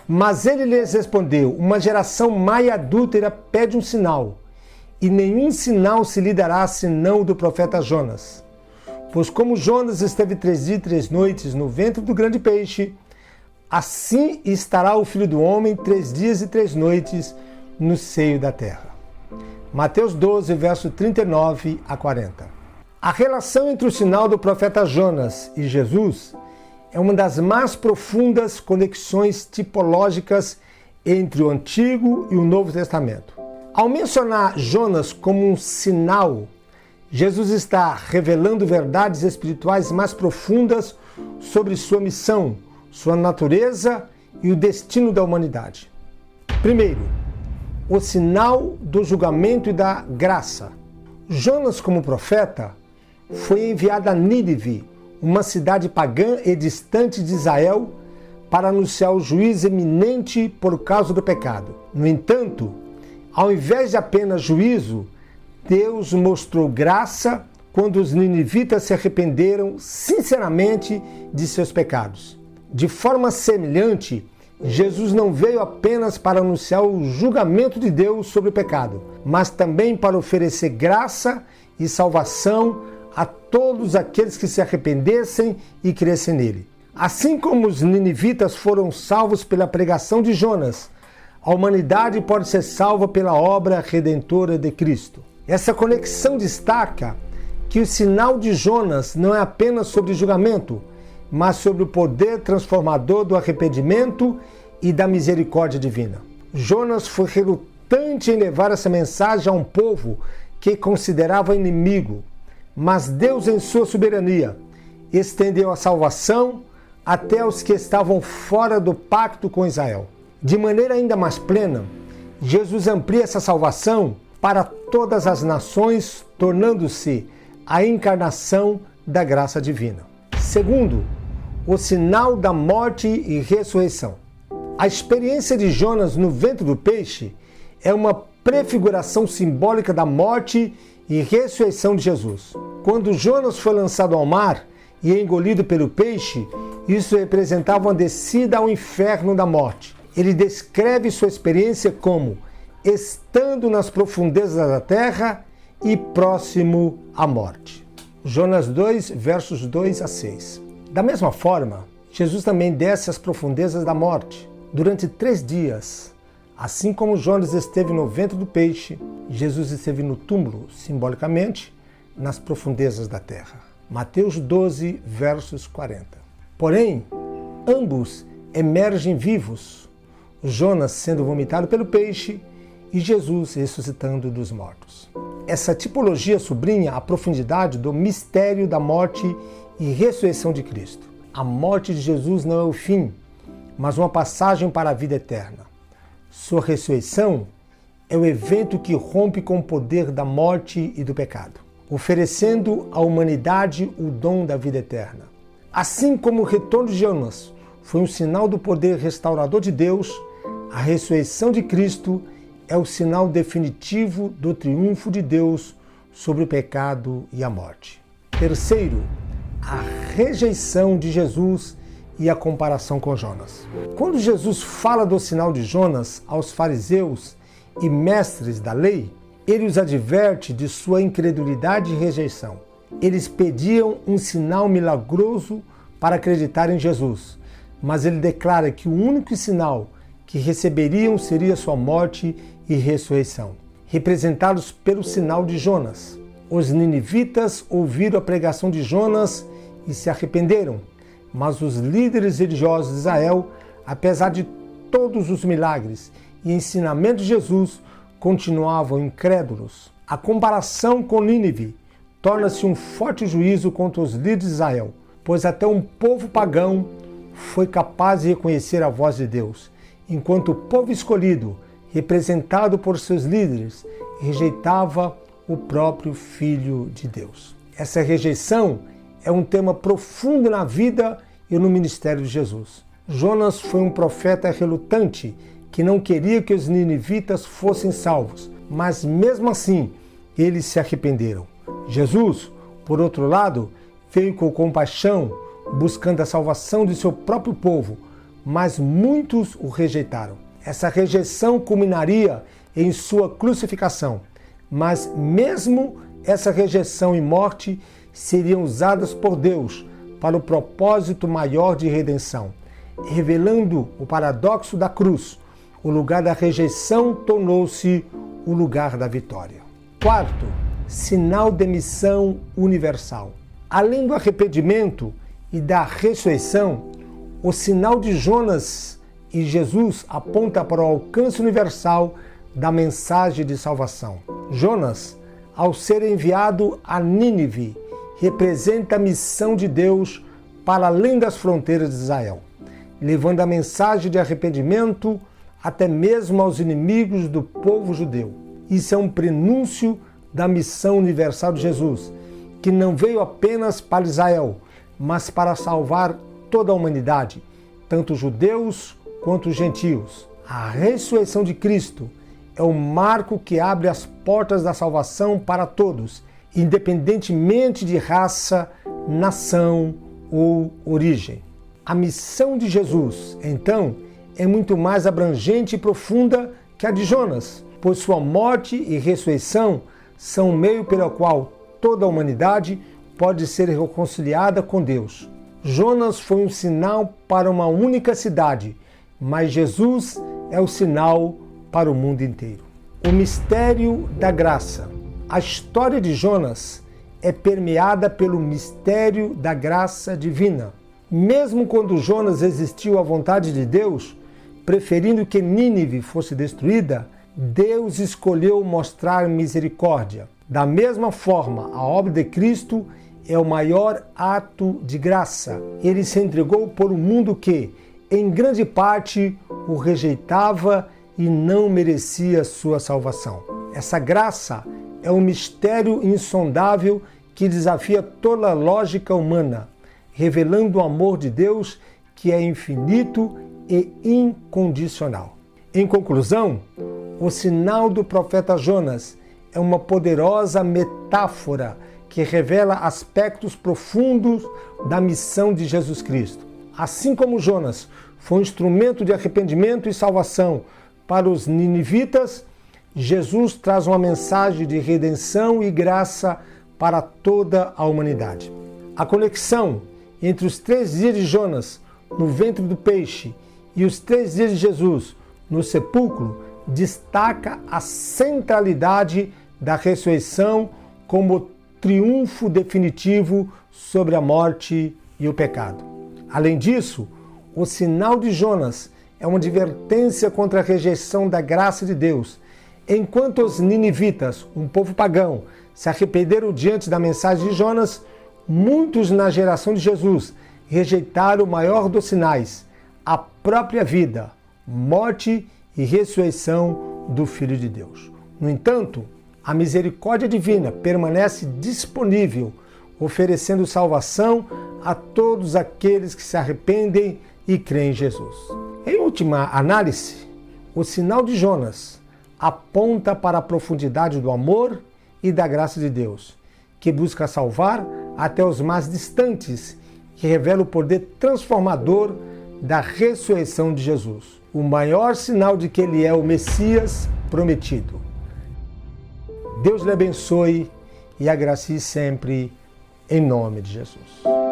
Mas ele lhes respondeu: uma geração má e adúltera pede um sinal, e nenhum sinal se lhe dará senão o do profeta Jonas. Pois como Jonas esteve 3 dias e 3 noites no ventre do grande peixe, assim estará o Filho do Homem 3 dias e 3 noites no seio da terra. Mateus 12, verso 39 a 40. A relação entre o sinal do profeta Jonas e Jesus é uma das mais profundas conexões tipológicas entre o Antigo e o Novo Testamento. Ao mencionar Jonas como um sinal, Jesus está revelando verdades espirituais mais profundas sobre sua missão, sua natureza e o destino da humanidade. Primeiro, o sinal do julgamento e da graça. Jonas, como profeta, foi enviado a Nínive, uma cidade pagã e distante de Israel, para anunciar o juízo iminente por causa do pecado. No entanto, ao invés de apenas juízo, Deus mostrou graça quando os ninivitas se arrependeram sinceramente de seus pecados. De forma semelhante, Jesus não veio apenas para anunciar o julgamento de Deus sobre o pecado, mas também para oferecer graça e salvação a todos aqueles que se arrependessem e crescem nele. Assim como os ninivitas foram salvos pela pregação de Jonas, a humanidade pode ser salva pela obra redentora de Cristo. Essa conexão destaca que o sinal de Jonas não é apenas sobre julgamento, mas sobre o poder transformador do arrependimento e da misericórdia divina. Jonas foi relutante em levar essa mensagem a um povo que considerava inimigo, mas Deus, em sua soberania, estendeu a salvação até os que estavam fora do pacto com Israel. De maneira ainda mais plena, Jesus amplia essa salvação para todas as nações, tornando-se a encarnação da graça divina. Segundo, o sinal da morte e ressurreição. A experiência de Jonas no ventre do peixe é uma prefiguração simbólica da morte e ressurreição de Jesus. Quando Jonas foi lançado ao mar e engolido pelo peixe, isso representava uma descida ao inferno da morte. Ele descreve sua experiência como estando nas profundezas da terra e próximo à morte. Jonas 2, versos 2 a 6. Da mesma forma, Jesus também desce às profundezas da morte. Durante 3 dias, assim como Jonas esteve no ventre do peixe, Jesus esteve no túmulo, simbolicamente, nas profundezas da terra. Mateus 12, versos 40. Porém, ambos emergem vivos, Jonas sendo vomitado pelo peixe e Jesus ressuscitando dos mortos. Essa tipologia sublinha a profundidade do mistério da morte e ressurreição de Cristo. A morte de Jesus não é o fim, mas uma passagem para a vida eterna. Sua ressurreição é o evento que rompe com o poder da morte e do pecado, oferecendo à humanidade o dom da vida eterna. Assim como o retorno de Jonas foi um sinal do poder restaurador de Deus, a ressurreição de Cristo é o sinal definitivo do triunfo de Deus sobre o pecado e a morte. Terceiro, a rejeição de Jesus e a comparação com Jonas. Quando Jesus fala do sinal de Jonas aos fariseus e mestres da lei, ele os adverte de sua incredulidade e rejeição. Eles pediam um sinal milagroso para acreditar em Jesus, mas ele declara que o único sinal que receberiam seria sua morte e ressurreição, representados pelo sinal de Jonas. Os ninivitas ouviram a pregação de Jonas e se arrependeram, mas os líderes religiosos de Israel, apesar de todos os milagres e ensinamentos de Jesus, continuavam incrédulos. A comparação com Nínive torna-se um forte juízo contra os líderes de Israel, pois até um povo pagão foi capaz de reconhecer a voz de Deus, enquanto o povo escolhido, representado por seus líderes, rejeitava o próprio Filho de Deus. Essa rejeição é um tema profundo na vida e no ministério de Jesus. Jonas foi um profeta relutante que não queria que os ninivitas fossem salvos, mas mesmo assim eles se arrependeram. Jesus, por outro lado, veio com compaixão, buscando a salvação de seu próprio povo, mas muitos o rejeitaram. Essa rejeição culminaria em sua crucificação, mas mesmo essa rejeição e morte seriam usadas por Deus para o propósito maior de redenção, revelando o paradoxo da cruz. O lugar da rejeição tornou-se o lugar da vitória. Quarto, sinal de missão universal. Além do arrependimento e da ressurreição, o sinal de Jonas e Jesus aponta para o alcance universal da mensagem de salvação. Jonas, ao ser enviado a Nínive, representa a missão de Deus para além das fronteiras de Israel, levando a mensagem de arrependimento até mesmo aos inimigos do povo judeu. Isso é um prenúncio da missão universal de Jesus, que não veio apenas para Israel, mas para salvar toda a humanidade, tanto judeus quanto gentios. A ressurreição de Cristo é o marco que abre as portas da salvação para todos, independentemente de raça, nação ou origem. A missão de Jesus, então, é muito mais abrangente e profunda que a de Jonas, pois sua morte e ressurreição são o meio pelo qual toda a humanidade pode ser reconciliada com Deus. Jonas foi um sinal para uma única cidade, mas Jesus é o sinal para o mundo inteiro. O mistério da graça. A história de Jonas é permeada pelo mistério da graça divina. Mesmo quando Jonas resistiu à vontade de Deus, preferindo que Nínive fosse destruída, Deus escolheu mostrar misericórdia. Da mesma forma, a obra de Cristo é o maior ato de graça. Ele se entregou por um mundo que, em grande parte, o rejeitava e não merecia sua salvação. Essa graça é um mistério insondável que desafia toda a lógica humana, revelando o amor de Deus que é infinito e incondicional. Em conclusão, o sinal do profeta Jonas é uma poderosa metáfora que revela aspectos profundos da missão de Jesus Cristo. Assim como Jonas foi um instrumento de arrependimento e salvação para os ninivitas, Jesus traz uma mensagem de redenção e graça para toda a humanidade. A conexão entre os 3 dias de Jonas no ventre do peixe e os 3 dias de Jesus no sepulcro destaca a centralidade da ressurreição como triunfo definitivo sobre a morte e o pecado. Além disso, o sinal de Jonas é uma advertência contra a rejeição da graça de Deus. Enquanto os ninivitas, um povo pagão, se arrependeram diante da mensagem de Jonas, muitos na geração de Jesus rejeitaram o maior dos sinais, a própria vida, morte e ressurreição do Filho de Deus. No entanto, a misericórdia divina permanece disponível, oferecendo salvação a todos aqueles que se arrependem e creem em Jesus. Em última análise, o sinal de Jonas aponta para a profundidade do amor e da graça de Deus, que busca salvar até os mais distantes, que revela o poder transformador da ressurreição de Jesus, o maior sinal de que ele é o Messias prometido. Deus lhe abençoe e agracie sempre, em nome de Jesus.